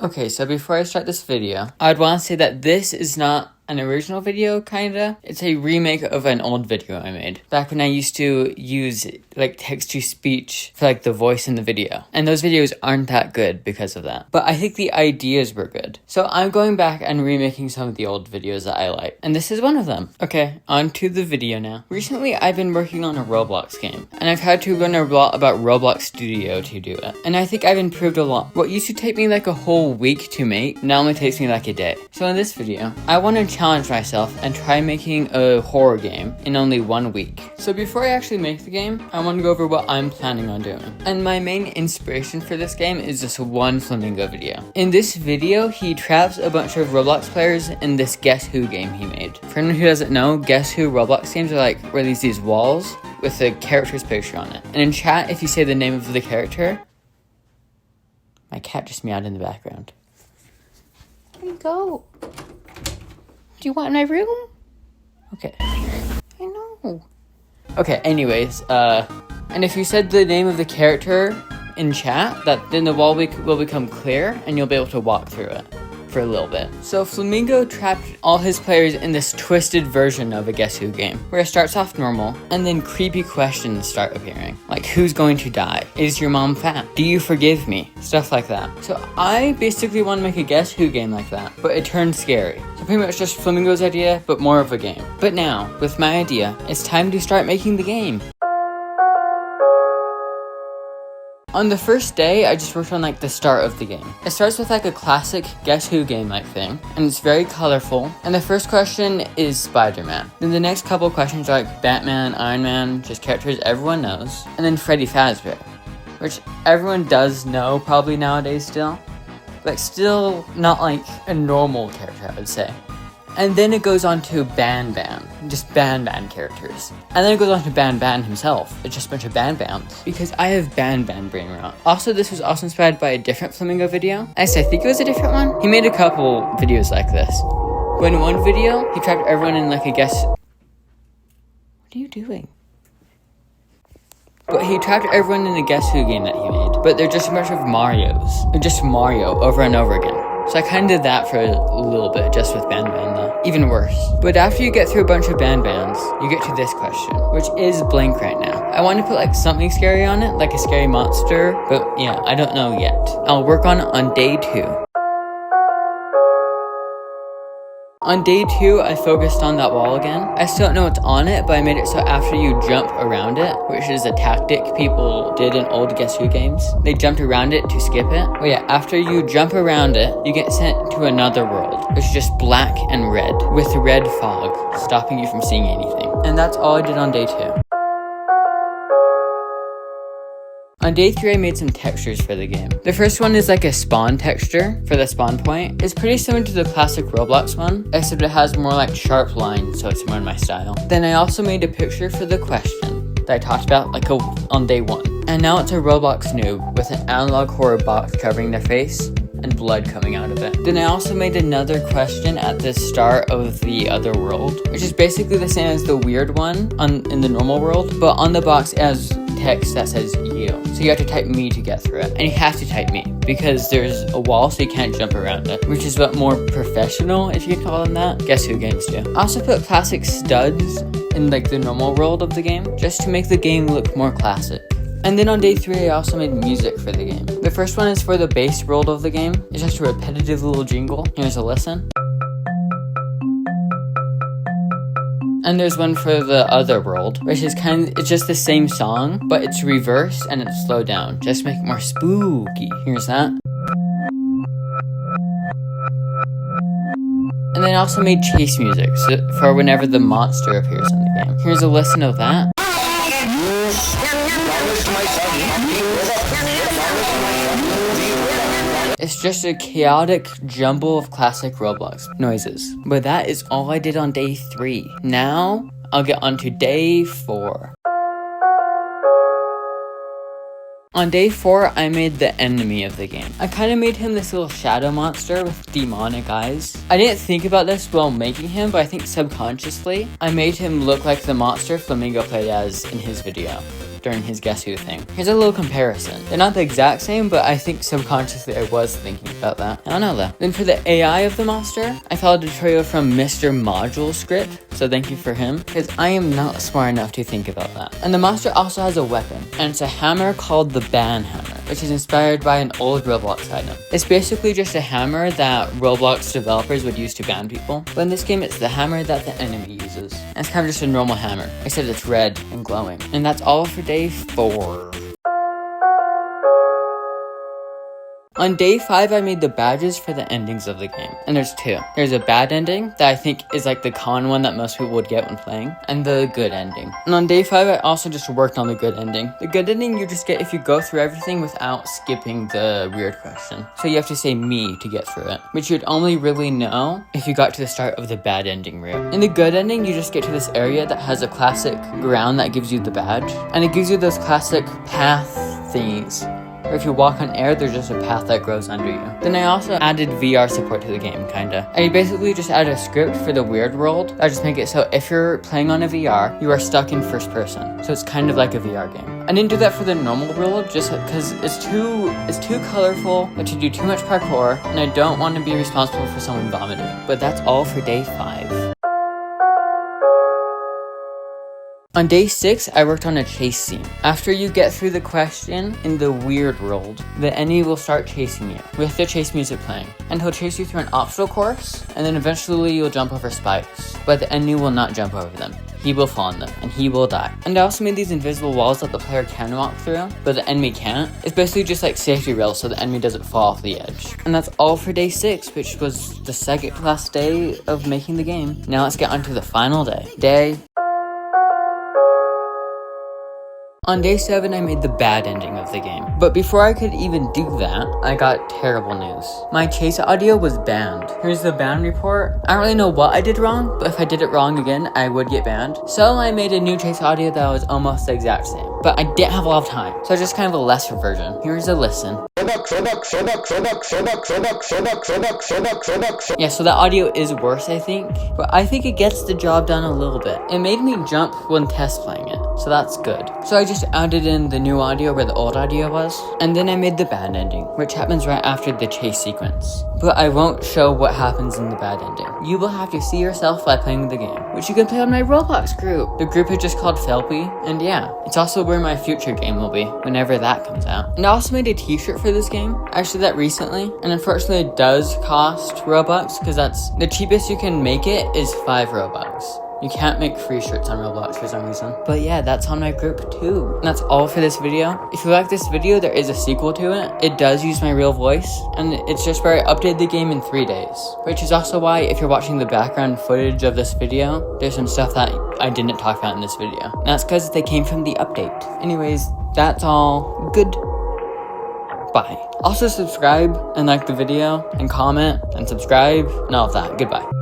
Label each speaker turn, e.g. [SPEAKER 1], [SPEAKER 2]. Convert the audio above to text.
[SPEAKER 1] Okay, so before I start this video, I'd want to say that this is not an original video, kinda. It's a remake of an old video I made back when I used to use like text-to-speech for like the voice in the video. And those videos aren't that good because of that. But I think the ideas were good. So I'm going back and remaking some of the old videos that I like. And this is one of them. Okay, on to the video now. Recently, I've been working on a Roblox game. And I've had to learn a lot about Roblox Studio to do it. And I think I've improved a lot. What used to take me like a whole week to make now only takes me like a day. So in this video, I want to challenge myself and try making a horror game in only 1 week. So before I actually make the game, I want to go over what I'm planning on doing. And my main inspiration for this game is this one Flamingo video. In this video, he traps a bunch of Roblox players in this Guess Who game he made. For anyone who doesn't know, Guess Who Roblox games are like where there's these walls with a character's picture on it. And in chat, if you say the name of the character, my cat just meowed in the background. Where you go? Do you want my room? Okay. I know. Okay, anyways, and if you said the name of the character in chat, then the wall will become clear and you'll be able to walk through it for a little bit. So Flamingo trapped all his players in this twisted version of a Guess Who game, where it starts off normal, and then creepy questions start appearing. Like, who's going to die? Is your mom fat? Do you forgive me? Stuff like that. So I basically want to make a Guess Who game like that, but it turned scary. So pretty much just Flamingo's idea, but more of a game. But now, with my idea, it's time to start making the game. On the first day, I just worked on like the start of the game. It starts with like a classic Guess Who game like thing, and it's very colorful. And the first question is Spider-Man. Then the next couple questions are like Batman, Iron Man, just characters everyone knows. And then Freddy Fazbear, which everyone does know probably nowadays still. But still not like a normal character, I would say. And then it goes on to Ban Ban, just Ban Ban characters. And then it goes on to Ban Ban himself, it's just a bunch of Ban Bans. Because I have Ban Ban brain rot. Also, this was also inspired by a different Flamingo video. I think it was a different one. He made a couple videos like this. But in one video, he trapped everyone in like a guess... What are you doing? But he trapped everyone in a Guess Who game that he made. But they're just a bunch of Marios. They're just Mario over and over again. So I kind of did that for a little bit, just with Ban Ban though. Even worse. But after you get through a bunch of Ban Bans, you get to this question, which is blank right now. I want to put like something scary on it, like a scary monster, but yeah, I don't know yet. I'll work on it on day 2. On day 2, I focused on that wall again. I still don't know what's on it, but I made it so after you jump around it, which is a tactic people did in old Guess Who games, they jumped around it to skip it. But yeah, after you jump around it, you get sent to another world, which is just black and red, with red fog, stopping you from seeing anything. And that's all I did on day 2. On day 3, I made some textures for the game. The first one is like a spawn texture for the spawn point. It's pretty similar to the classic Roblox one, except it has more like sharp lines, so it's more in my style. Then I also made a picture for the question that I talked about like on day 1. And now it's a Roblox noob with an analog horror box covering their face and blood coming out of it. Then I also made another question at the start of the other world, which is basically the same as the weird one in the normal world, but on the box it has text that says you. So you have to type me to get through it. And you have to type me because there's a wall so you can't jump around it, which is what more professional, if you can call them that, Guess Who games do. I also put classic studs in like the normal world of the game just to make the game look more classic. And then on day 3, I also made music for the game. The first one is for the base world of the game. It's just a repetitive little jingle. Here's a listen. And there's one for the other world, which is it's just the same song, but it's reversed and it's slowed down, just to make it more spooky. Here's that. And then I also made chase music for whenever the monster appears in the game. Here's a listen of that. It's just a chaotic jumble of classic Roblox noises. But that is all I did on day 3. Now, I'll get on to day 4. On day 4, I made the enemy of the game. I kind of made him this little shadow monster with demonic eyes. I didn't think about this while making him, but I think subconsciously, I made him look like the monster Flamingo played as in his video. during his Guess Who thing. Here's a little comparison. They're not the exact same, but I think subconsciously I was thinking about that. I don't know though. Then for the AI of the monster, I followed a tutorial from Mr. Module Script, so thank you for him, because I am not smart enough to think about that. And the monster also has a weapon, and it's a hammer called the Ban Hammer, which is inspired by an old Roblox item. It's basically just a hammer that Roblox developers would use to ban people, but in this game it's the hammer that the enemy uses. And it's kind of just a normal hammer, except it's red and glowing. And that's all for day 4. On day 5, I made the badges for the endings of the game, and there's 2. There's a bad ending that I think is like the con one that most people would get when playing, and the good ending. And on day 5, I also just worked on the good ending. The good ending you just get if you go through everything without skipping the weird question. So you have to say me to get through it, which you'd only really know if you got to the start of the bad ending route. In the good ending, you just get to this area that has a classic ground that gives you the badge, and it gives you those classic path thingies. Or if you walk on air, there's just a path that grows under you. Then I also added VR support to the game, kinda. I basically just added a script for the weird world. I just make it so if you're playing on a VR, you are stuck in first person. So it's kind of like a VR game. I didn't do that for the normal world just because it's too colorful, I have to do too much parkour, and I don't want to be responsible for someone vomiting. But that's all for day 5. On day 6, I worked on a chase scene. After you get through the question in the weird world, the enemy will start chasing you with the chase music playing. And he'll chase you through an obstacle course, and then eventually you'll jump over spikes. But the enemy will not jump over them. He will fall on them, and he will die. And I also made these invisible walls that the player can walk through, but the enemy can't. It's basically just like safety rails so the enemy doesn't fall off the edge. And that's all for day 6, which was the second to last day of making the game. Now let's get on to the final day. On day 7, I made the bad ending of the game. But before I could even do that, I got terrible news. My chase audio was banned. Here's the ban report. I don't really know what I did wrong, but if I did it wrong again, I would get banned. So I made a new chase audio that was almost the exact same. But I didn't have a lot of time, so I just kind of a lesser version. Here's a listen. Yeah, so that audio is worse, I think. But I think it gets the job done a little bit. It made me jump when test playing it, so that's good. So I just added in the new audio where the old audio was, and then I made the bad ending, which happens right after the chase sequence. But I won't show what happens in the bad ending. You will have to see yourself by playing the game, which you can play on my Roblox group. The group is just called Felpy, and yeah, it's also where my future game will be, whenever that comes out. And I also made a t-shirt for this game. I actually did that recently, and unfortunately it does cost Robux, because that's the cheapest you can make it is 5 Robux. You can't make free shirts on Roblox for some reason. But yeah, that's on my group too. And that's all for this video. If you like this video, there is a sequel to it. It does use my real voice, and it's just where I updated the game in 3 days. Which is also why, if you're watching the background footage of this video, there's some stuff that I didn't talk about in this video. And that's because they came from the update. Anyways, that's all. Good. Bye. Also subscribe and like the video and comment and subscribe and all of that. Goodbye.